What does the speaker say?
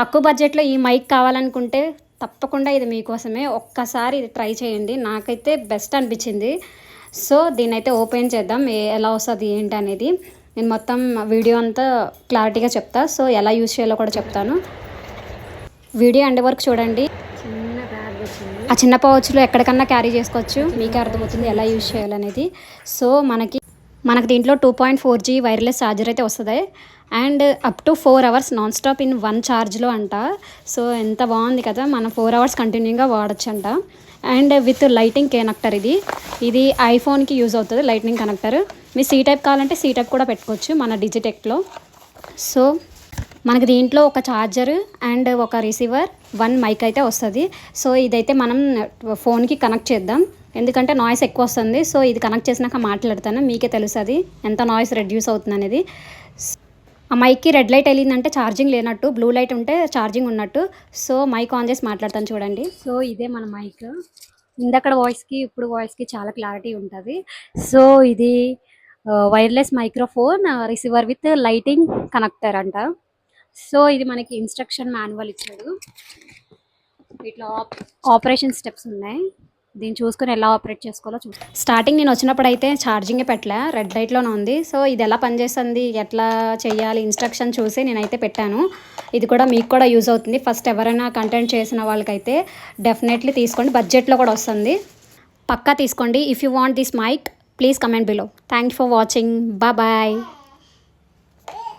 తక్కువ బడ్జెట్లో ఈ మైక్ కావాలనుకుంటే తప్పకుండా ఇది మీకోసమే. ఒక్కసారి ఇది ట్రై చేయండి. నాకైతే బెస్ట్ అనిపించింది. సో దీన్నైతే ఓపెన్ చేద్దాం, ఎలా వస్తుంది ఏంటి అనేది. నేను మొత్తం వీడియో అంతా క్లారిటీగా చెప్తా. సో ఎలా యూజ్ చేయాలో కూడా చెప్తాను. వీడియో ఎండ్ వరకు చూడండి. ఆ చిన్న పౌచ్లో ఎక్కడికన్నా క్యారీ చేసుకోవచ్చు. మీకే అర్థమవుతుంది ఎలా యూజ్ చేయాలనేది. సో మనకి దీంట్లో 2.4G వైర్లెస్ ఛార్జర్ అయితే వస్తుంది. And up to 4 hours non stop in 1 ఛార్జ్లో అంట. సో ఎంత బాగుంది కదా, మనం 4 hours కంటిన్యూగా వాడచ్చు అంట. అండ్ విత్ లైటింగ్ కనెక్టర్ ఇది ఐఫోన్కి యూజ్ అవుతుంది లైట్నింగ్ కనెక్టర్. మీ సి టైప్ కావాలంటే సి టైప్ కూడా పెట్టుకోవచ్చు మన డిజిటెక్లో. సో మనకి దీంట్లో ఒక ఛార్జర్ అండ్ ఒక రిసీవర్, 1 మైక్ అయితే వస్తుంది. సో ఇదైతే మనం ఫోన్కి కనెక్ట్ చేద్దాం, ఎందుకంటే నాయిస్ ఎక్కువ వస్తుంది. సో ఇది కనెక్ట్ చేసినాక మాట్లాడతాను, మీకే తెలుస్తుంది ఎంత నాయిస్ రెడ్యూస్ అవుతుంది అనేది. ఆ మైక్కి రెడ్ లైట్ వెళ్ళిందంటే ఛార్జింగ్ లేనట్టు, బ్లూ లైట్ ఉంటే ఛార్జింగ్ ఉన్నట్టు. సో మైక్ ఆన్ చేసి మాట్లాడతాను చూడండి. సో ఇదే మన మైక్. ఇందక్కడ వాయిస్కి ఇప్పుడు వాయిస్కి చాలా క్లారిటీ ఉంటుంది. సో ఇది wireless microphone receiver with lighting connector అంట. సో ఇది మనకి ఇన్స్ట్రక్షన్ మాన్యువల్ ఇచ్చాడు. ఇట్లా ఆపరేషన్ స్టెప్స్ ఉన్నాయి, దీన్ని చూసుకొని ఎలా ఆపరేట్ చేసుకోవాలో స్టార్టింగ్ నేను వచ్చినప్పుడు అయితే ఛార్జింగే పెట్టలే, రెడ్ లైట్లోనే ఉంది. సో ఇది ఎలా పనిచేస్తుంది, ఎట్లా చేయాలి ఇన్స్ట్రక్షన్ చూసి నేనైతే పెట్టాను. ఇది కూడా మీకు కూడా యూజ్ అవుతుంది. ఫస్ట్ ఎవరైనా కంటెంట్ చేసిన వాళ్ళకైతే డెఫినెట్లీ తీసుకోండి, బడ్జెట్లో కూడా వస్తుంది, పక్కా తీసుకోండి. If you want this mic please comment below. Thank you for watching. Bye.